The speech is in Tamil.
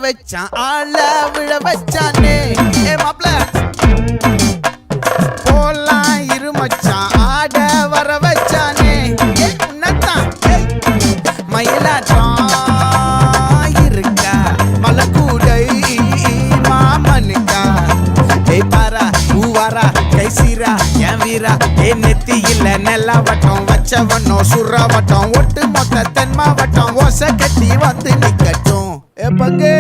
வச்சான் ஆள விழ வச்சானே மாப்ள போலாம் இருமச்சான் ஆட வர வச்சானே உன்னத்தான் மயிலாட்டம் இருக்கா மலக்கூடை மாமனுக்கா பாரா பூவாரா கைசீரா என் வீரா நெத்தி இல்ல நெல்லா வட்டம் வச்சவனோ சுறா வட்டம் ஒட்டு மொத்த தென் மாவட்டம் ஓசை கட்டி வந்து நிக்கட்டும் பங்கே